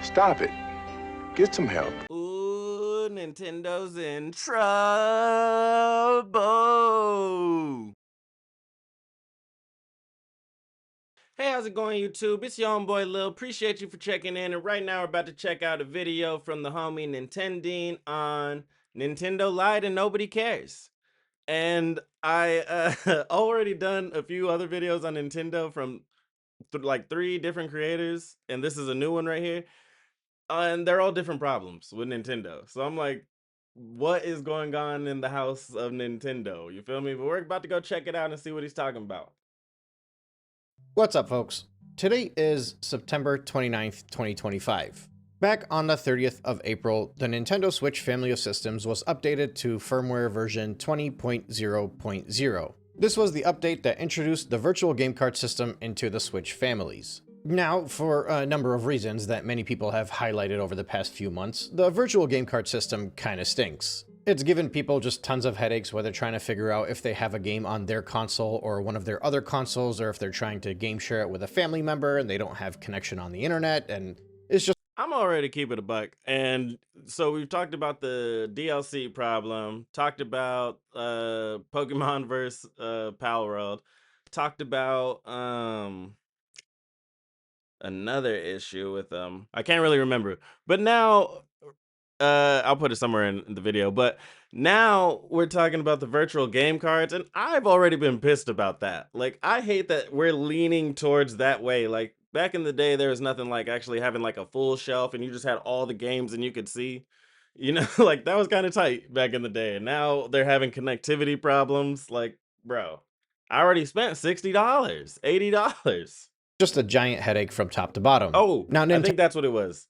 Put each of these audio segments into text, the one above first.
Stop it. Get some help. Ooh, Nintendo's in trouble. Hey, how's it going, YouTube? It's your homeboy Lil. Appreciate you for checking in. And right now, we're about to check out a video from the homie Nintendine on Nintendo lied and nobody cares. And I already done a few other videos on Nintendo from like 3 different creators, and this is a new one right here. And they're all different problems with Nintendo. So I'm like, what is going on in the house of Nintendo? You feel me? But we're about to go check it out and see what he's talking about. What's up, folks? Today is September 29th, 2025. Back on the 30th of April, the Nintendo Switch family of systems was updated to firmware version 20.0.0. This was the update that introduced the virtual game card system into the Switch families. Now, for a number of reasons that many people have highlighted over the past few months, the virtual game card system kinda stinks. It's given people just tons of headaches while they're trying to figure out if they have a game on their console or one of their other consoles, or if they're trying to game share it with a family member and they don't have connection on the internet, and it's just... I'm already keep it a buck. And so we've talked about the DLC problem, talked about Pokemon versus Pal World, talked about another issue with I can't really remember. But now I'll put it somewhere in the video, but now we're talking about the virtual game cards, and I've already been pissed about that. Like, I hate that we're leaning towards that way. Like, back in the day, there was nothing like actually having like a full shelf and you just had all the games and you could see, like that was kind of tight back in the day. And now they're having connectivity problems. Like, bro, I already spent $60, $80. just a giant headache from top to bottom. Oh, Now, I think that's what it was.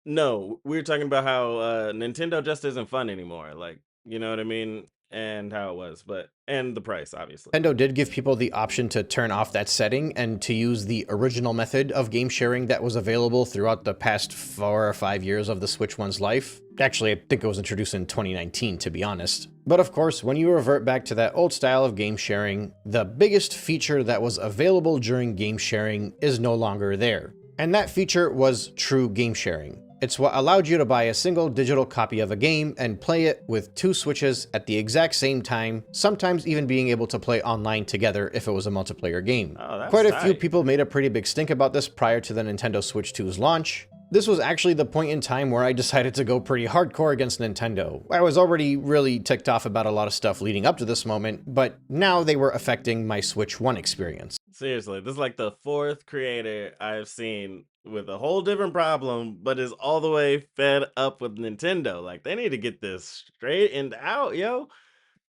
No, we were talking about how Nintendo just isn't fun anymore. Like, you know what I mean? And how it was, and the price, obviously. Nintendo did give people the option to turn off that setting and to use the original method of game sharing that was available throughout the past 4 or 5 years of the Switch One's life. Actually, I think it was introduced in 2019, to be honest. But of course, when you revert back to that old style of game sharing, the biggest feature that was available during game sharing is no longer there. And that feature was true game sharing. It's what allowed you to buy a single digital copy of a game and play it with 2 Switches at the exact same time, sometimes even being able to play online together if it was a multiplayer game. Oh, that's Quite a few tight. people made a pretty big stink about this prior to the Nintendo Switch 2's launch. This was actually the point in time where I decided to go pretty hardcore against Nintendo. I was already really ticked off about a lot of stuff leading up to this moment, but now they were affecting my Switch 1 experience. Seriously, this is like the 4th creator I've seen with a whole different problem, but is all the way fed up with Nintendo. Like, they need to get this straightened out, yo.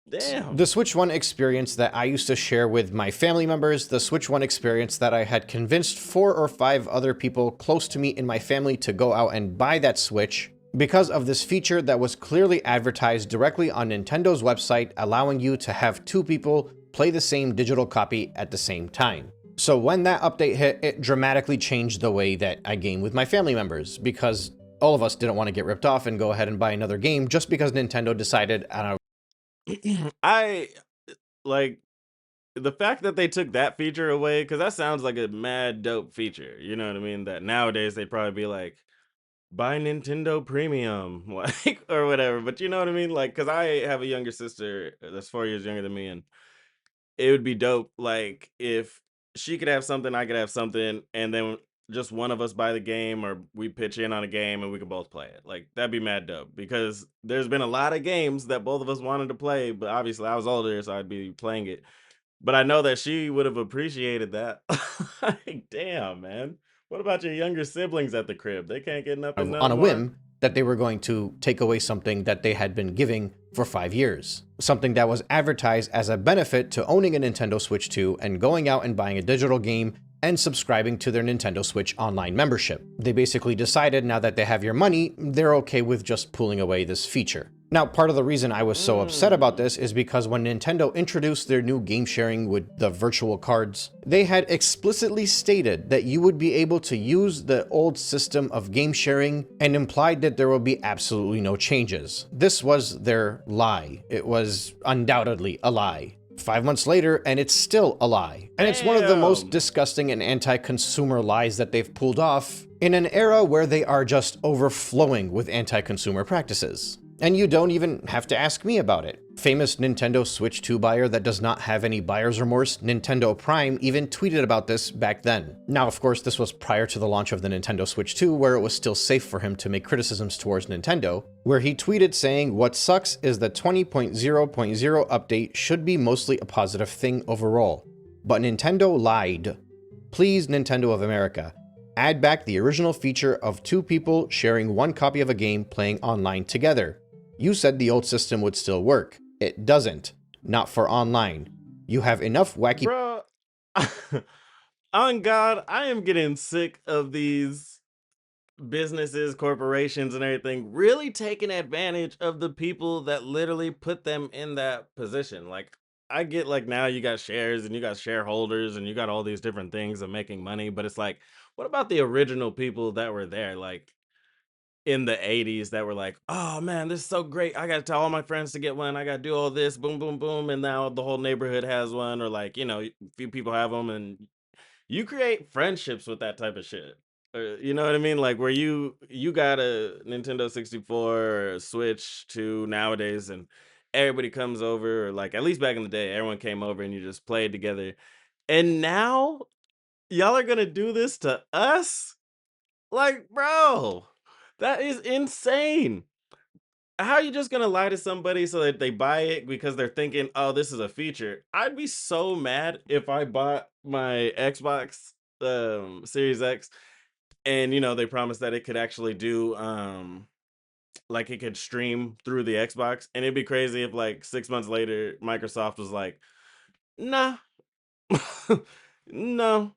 Damn. The Switch 1 experience that I used to share with my family members, the Switch 1 experience that I had convinced 4 or 5 other people close to me in my family to go out and buy that Switch, because of this feature that was clearly advertised directly on Nintendo's website, allowing you to have 2 people play the same digital copy at the same time. So when that update hit, it dramatically changed the way that I game with my family members, because all of us didn't want to get ripped off and go ahead and buy another game just because Nintendo decided, I don't know, I like the fact that they took that feature away, because that sounds like a mad dope feature. You know what I mean? That nowadays they'd probably be like, buy Nintendo Premium, like, or whatever. But you know what I mean? Like, because I have a younger sister that's 4 years younger than me, and it would be dope, like, if she could have something, I could have something, and then just one of us buy the game, or we pitch in on a game and we could both play it. Like, that'd be mad dope, because there's been a lot of games that both of us wanted to play, but obviously I was older, so I'd be playing it. But I know that she would have appreciated that. Like, damn, man. What about your younger siblings at the crib? They can't get nothing on a more? whim, that they were going to take away something that they had been giving for 5 years. Something that was advertised as a benefit to owning a Nintendo Switch 2 and going out and buying a digital game and subscribing to their Nintendo Switch Online membership. They basically decided now that they have your money, they're okay with just pulling away this feature. Now, part of the reason I was so upset about this is because when Nintendo introduced their new game sharing with the virtual cards, they had explicitly stated that you would be able to use the old system of game sharing and implied that there will be absolutely no changes. This was their lie. It was undoubtedly a lie. 5 months later, and it's still a lie. And it's one of the most Damn. disgusting and anti-consumer lies that they've pulled off in an era where they are just overflowing with anti-consumer practices. And you don't even have to ask me about it. Famous Nintendo Switch 2 buyer that does not have any buyer's remorse, Nintendo Prime, even tweeted about this back then. Now, of course, this was prior to the launch of the Nintendo Switch 2, where it was still safe for him to make criticisms towards Nintendo, where he tweeted saying, "What sucks is the 20.0.0 update should be mostly a positive thing overall. But Nintendo lied. Please, Nintendo of America, add back the original feature of two people sharing one copy of a game playing online together. You said the old system would still work. It doesn't. Not for online. You have enough wacky..." Bro, on God, I am getting sick of these businesses, corporations, and everything really taking advantage of the people that literally put them in that position. Like, I get like now you got shares and you got shareholders and you got all these different things of making money, but it's like, what about the original people that were there? Like, in the 80s that were like, "Oh man, this is so great. I got to tell all my friends to get one. I got to do all this, boom, boom, boom." And now the whole neighborhood has one, or like, a few people have them, and you create friendships with that type of shit. You know what I mean? Like where you got a Nintendo 64 or a Switch 2 nowadays, and everybody comes over, or like at least back in the day, everyone came over and you just played together. And now y'all are gonna do this to us? Like, bro, that is insane. How are you just gonna lie to somebody so that they buy it because they're thinking, "Oh, this is a feature"? I'd be so mad if I bought my Xbox Series X and they promised that it could actually do like it could stream through the Xbox, and it'd be crazy if like 6 months later Microsoft was like, "Nah, no."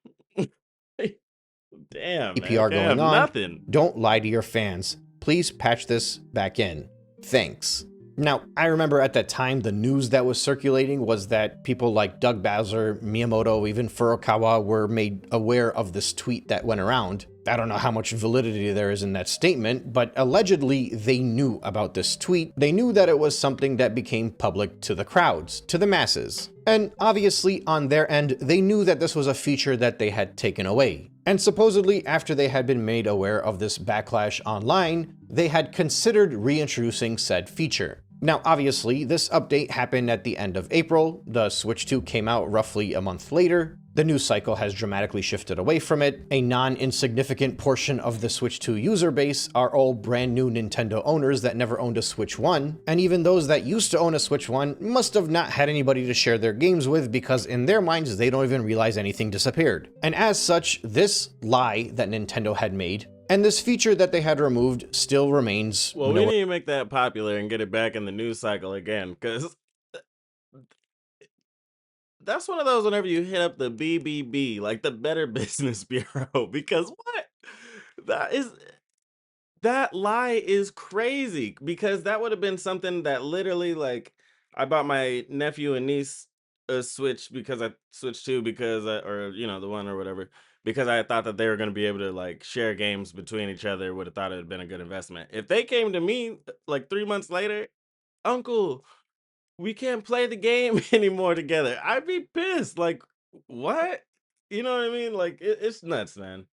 Damn, man, APR can't going have on. nothing. Don't lie to your fans. Please patch this back in. Thanks. Now, I remember at that time, the news that was circulating was that people like Doug Bowser, Miyamoto, even Furukawa were made aware of this tweet that went around. I don't know how much validity there is in that statement, but allegedly they knew about this tweet. They knew that it was something that became public to the crowds, to the masses. And obviously on their end, they knew that this was a feature that they had taken away. And supposedly after they had been made aware of this backlash online, they had considered reintroducing said feature. Now, obviously, this update happened at the end of April. The Switch 2 came out roughly a month later. The news cycle has dramatically shifted away from it. A non-insignificant portion of the Switch 2 user base are all brand new Nintendo owners that never owned a Switch 1, and even those that used to own a Switch 1 must have not had anybody to share their games with because in their minds they don't even realize anything disappeared. And as such, this lie that Nintendo had made and this feature that they had removed still remains. Well, we need to make that popular and get it back in the news cycle again, because that's one of those whenever you hit up the BBB, like the Better Business Bureau, because what? That is that lie is crazy, because that would have been something that literally, like, I bought my nephew and niece a Switch because I switched to because or the one or whatever, because I thought that they were going to be able to like share games between each other. Would have thought it had been a good investment. If they came to me like 3 months later, "Uncle, we can't play the game anymore together," I'd be pissed. Like, what? You know what I mean? Like, it's nuts, man.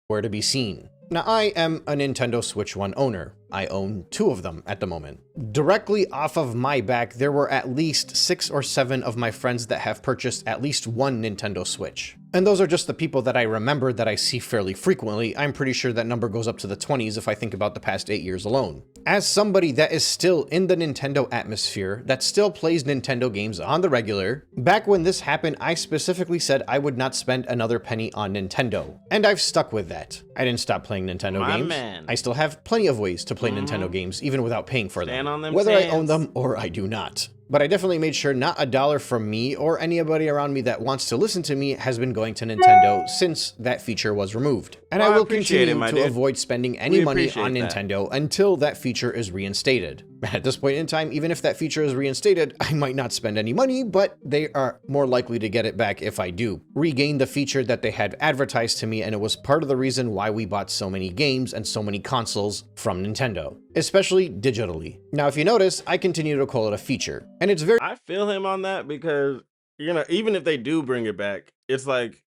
Where to be seen. Now, I am a Nintendo Switch 1 owner. I own 2 of them at the moment. Directly off of my back, there were at least 6 or 7 of my friends that have purchased at least one Nintendo Switch. And those are just the people that I remember that I see fairly frequently. I'm pretty sure that number goes up to the 20s if I think about the past 8 years alone. As somebody that is still in the Nintendo atmosphere, that still plays Nintendo games on the regular, back when this happened, I specifically said I would not spend another penny on Nintendo. And I've stuck with that. I didn't stop playing Nintendo My games. man. I still have plenty of ways to play Nintendo games, even without paying for Stand them, on them whether I own tans. them or I do not. But I definitely made sure not a dollar from me or anybody around me that wants to listen to me has been going to Nintendo since that feature was removed. And Well, I I will appreciate it, continue my to dude. avoid spending We any money on appreciate that. Nintendo until that feature is reinstated. At this point in time, even if that feature is reinstated, I might not spend any money, but they are more likely to get it back if I do regain the feature that they had advertised to me, and it was part of the reason why we bought so many games and so many consoles from Nintendo, especially digitally. Now, if you notice, I continue to call it a feature, and it's very— I feel him on that because, even if they do bring it back, it's like,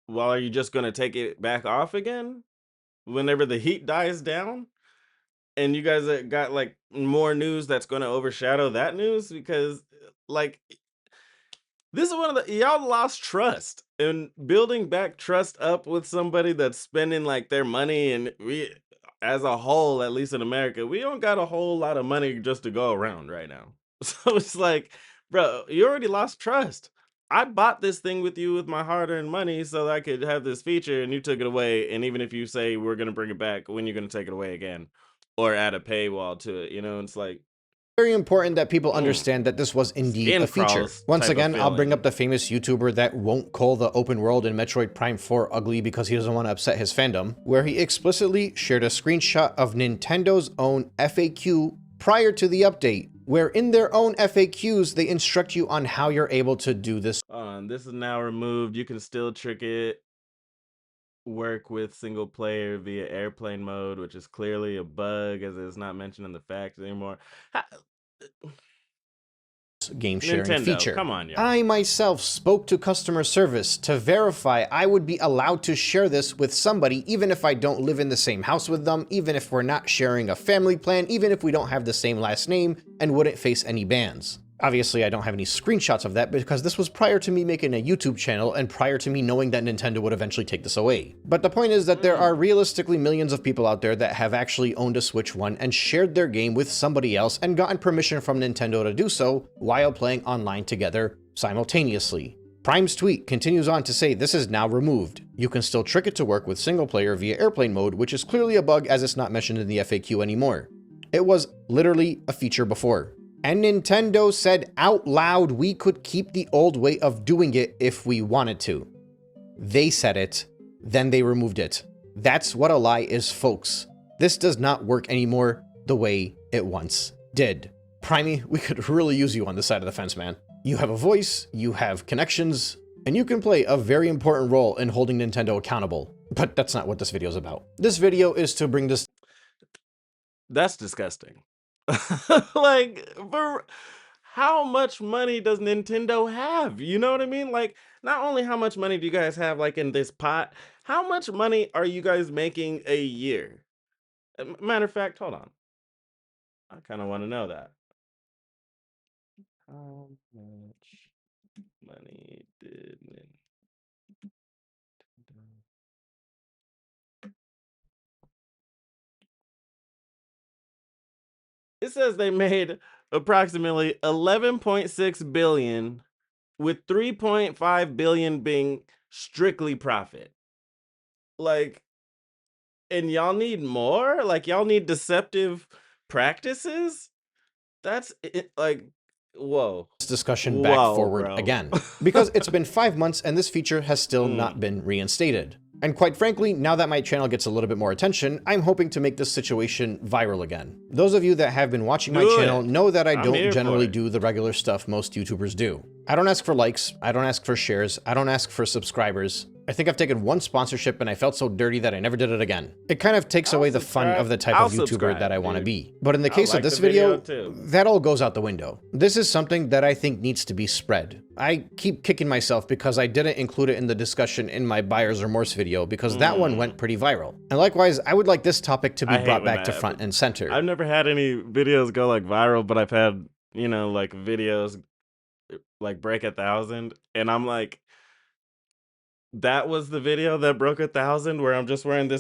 well, are you just gonna take it back off again whenever the heat dies down? And you guys got like more news that's gonna overshadow that news because, like, this is one of the y'all lost trust, and building back trust up with somebody that's spending like their money, and we, as a whole, at least in America, we don't got a whole lot of money just to go around right now. So it's like, bro, you already lost trust. I bought this thing with you with my hard-earned money so that I could have this feature, and you took it away. And even if you say we're gonna bring it back, when you're gonna take it away again, or add a paywall to it, it's like very important that people understand that this was indeed skin a feature. crawls Once type of again, I'll bring feeling. up the famous YouTuber that won't call the open world in Metroid Prime 4 ugly because he doesn't want to upset his fandom, where he explicitly shared a screenshot of Nintendo's own FAQ prior to the update, where in their own FAQs, they instruct you on how you're able to do this. This is now removed. You can still trick it. Work with single player via airplane mode, which is clearly a bug as it's not mentioned in the facts anymore. Game sharing Nintendo, feature. come on, y'all. I myself spoke to customer service to verify I would be allowed to share this with somebody, even if I don't live in the same house with them, even if we're not sharing a family plan, even if we don't have the same last name, and wouldn't face any bans. Obviously, I don't have any screenshots of that because this was prior to me making a YouTube channel and prior to me knowing that Nintendo would eventually take this away. But the point is that there are realistically millions of people out there that have actually owned a Switch 1 and shared their game with somebody else and gotten permission from Nintendo to do so while playing online together simultaneously. Prime's tweet continues on to say this is now removed. You can still trick it to work with single player via airplane mode, which is clearly a bug as it's not mentioned in the FAQ anymore. It was literally a feature before. And Nintendo said out loud we could keep the old way of doing it if we wanted to. They said it, then they removed it. That's what a lie is, folks. This does not work anymore the way it once did. Primey, we could really use you on this side of the fence, man. You have a voice, you have connections, and you can play a very important role in holding Nintendo accountable. But that's not what this video is about. This video is to bring this— That's disgusting. Like, for how much money does Nintendo have? You know what I mean? Like, not only how much money do you guys have, like, in this pot, how much money are you guys making a year? Matter of fact, hold on. I kind of want to know that. How much money did Nintendo? It says they made approximately 11.6 billion, with 3.5 billion being strictly profit. Like, and y'all need more? Like, y'all need deceptive practices? That's it, like, whoa. discussion back forward bro. again, because it's been 5 months and this feature has still not been reinstated. And quite frankly, now that my channel gets a little bit more attention, I'm hoping to make this situation viral again. Those of you that have been watching my channel know that I don't generally do the regular stuff most YouTubers do. I don't ask for likes, I don't ask for shares, I don't ask for subscribers. I think I've taken one sponsorship and I felt so dirty that I never did it again. It kind of takes away the fun of the type of YouTuber that I want to be. But in the case of this video, that all goes out the window. This is something that I think needs to be spread. I keep kicking myself because I didn't include it in the discussion in my buyer's remorse video because that one went pretty viral. And likewise, I would like this topic to be brought back to front and center. I've never had any videos go like viral, but I've had, like videos like break 1,000, and I'm like, that was the video that broke 1,000 where I'm just wearing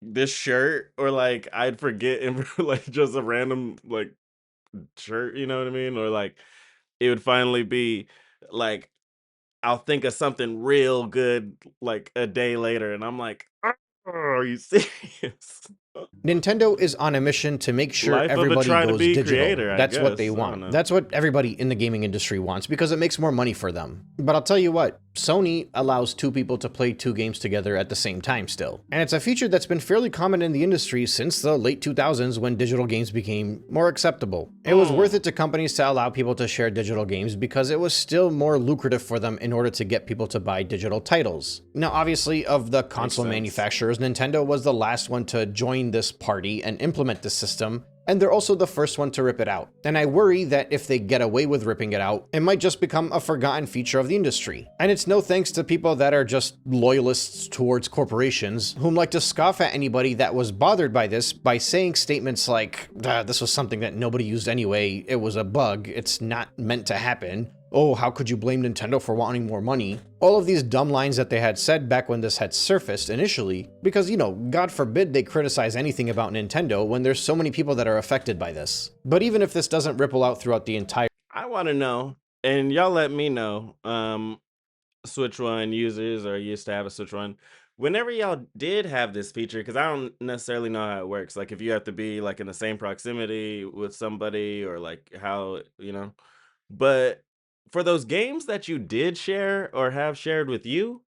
this shirt, or like I'd forget and like just a random like shirt, you know what I mean? Or like it would finally be like I'll think of something real good like a day later, and I'm like, "Oh, are you serious?" Nintendo is on a mission to make sure Life of a everybody try to goes be digital. creator, I That's what guess. they I don't want. know. That's what everybody in the gaming industry wants because it makes more money for them. But I'll tell you what, Sony allows two people to play two games together at the same time still. And it's a feature that's been fairly common in the industry since the late 2000s when digital games became more acceptable. It was worth it to companies to allow people to share digital games because it was still more lucrative for them in order to get people to buy digital titles. Now, obviously, of the console manufacturers, Nintendo was the last one to join this party and implement the system, and they're also the first one to rip it out. And I worry that if they get away with ripping it out, it might just become a forgotten feature of the industry. And it's no thanks to people that are just loyalists towards corporations, whom like to scoff at anybody that was bothered by this by saying statements like, this was something that nobody used anyway, it was a bug, it's not meant to happen. Oh, how could you blame Nintendo for wanting more money? All of these dumb lines that they had said back when this had surfaced initially, because, you know, God forbid they criticize anything about Nintendo when there's so many people that are affected by this. But even if this doesn't ripple out throughout the entire... I want to know, and y'all let me know, Switch One users or used to have a Switch One, whenever y'all did have this feature, because I don't necessarily know how it works. Like if you have to be like in the same proximity with somebody or like how, you know, but for those games that you did share or have shared with you,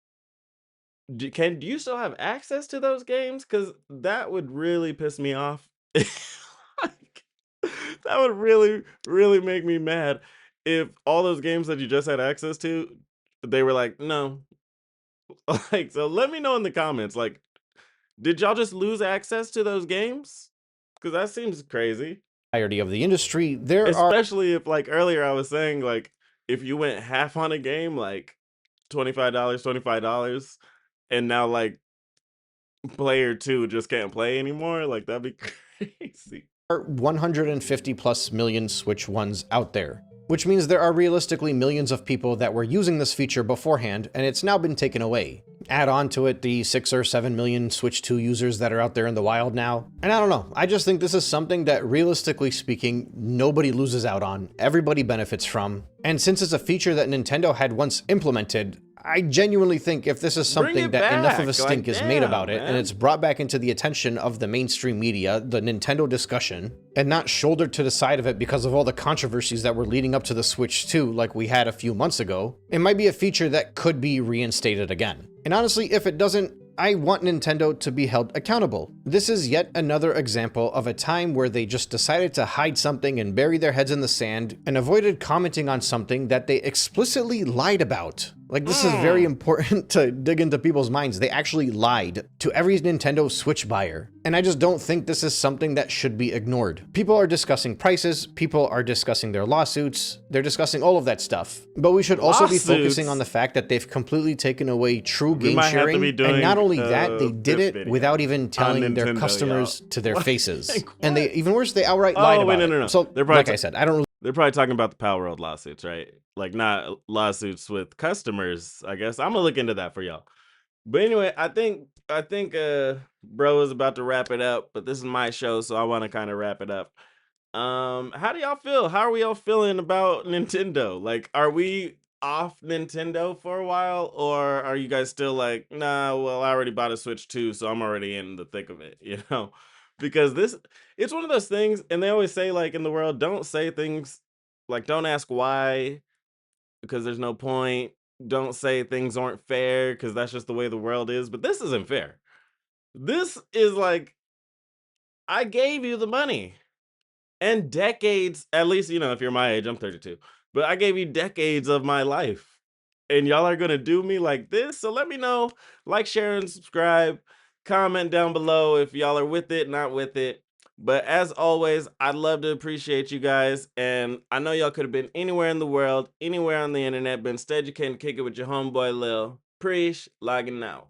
do you still have access to those games? Because that would really piss me off. Like, that would really, really make me mad if all those games that you just had access to, they were like, no. Like, so let me know in the comments. Like, did y'all just lose access to those games? Because that seems crazy. entirety of the industry, there are... Especially if, like, earlier I was saying, like, if you went half on a game, like $25, and now, like, player 2 just can't play anymore, like, that'd be crazy. 150 plus million Switch Ones out there, which means there are realistically millions of people that were using this feature beforehand, and it's now been taken away. Add on to it the 6 or 7 million Switch 2 users that are out there in the wild now. And I don't know, I just think this is something that realistically speaking, nobody loses out on, everybody benefits from. And since it's a feature that Nintendo had once implemented, I genuinely think if this is something that enough of a stink is made about it, and it's brought back into the attention of the mainstream media, the Nintendo discussion, and not shouldered to the side of it because of all the controversies that were leading up to the Switch 2 like we had a few months ago, it might be a feature that could be reinstated again. And honestly, if it doesn't, I want Nintendo to be held accountable. This is yet another example of a time where they just decided to hide something and bury their heads in the sand and avoided commenting on something that they explicitly lied about. Like, this is very important to dig into people's minds. They actually lied to every Nintendo Switch buyer. And I just don't think this is something that should be ignored. People are discussing prices, people are discussing their lawsuits, they're discussing all of that stuff. But we should also be focusing on the fact that they've completely taken away true game sharing. And not only that, they did it without even telling their customers to their faces. And they, even worse, they outright lied about it. So, like I said, I don't... They're probably talking about the Power World lawsuits, right? Like, not lawsuits with customers, I guess. I'm gonna look into that for y'all. But anyway, I think bro is about to wrap it up, but this is my show, so I want to kind of wrap it up. How do y'all feel? How are we all feeling about Nintendo? Like, are we off Nintendo for a while, or are you guys still like, nah, well, I already bought a Switch 2, so I'm already in the thick of it, you know? Because it's one of those things, and they always say, like, in the world, don't say things like, don't ask why, because there's no point. Don't say things aren't fair, because that's just the way the world is. But this isn't fair. This is like, I gave you the money and decades, at least, you know, if you're my age, I'm 32, but I gave you decades of my life. And y'all are going to do me like this? So let me know. Like, share, and subscribe. Comment down below if y'all are with it, not with it. But as always, I'd love to appreciate you guys. And I know y'all could have been anywhere in the world, anywhere on the internet, but instead you came to kick it with your homeboy Lil. Preach, logging out.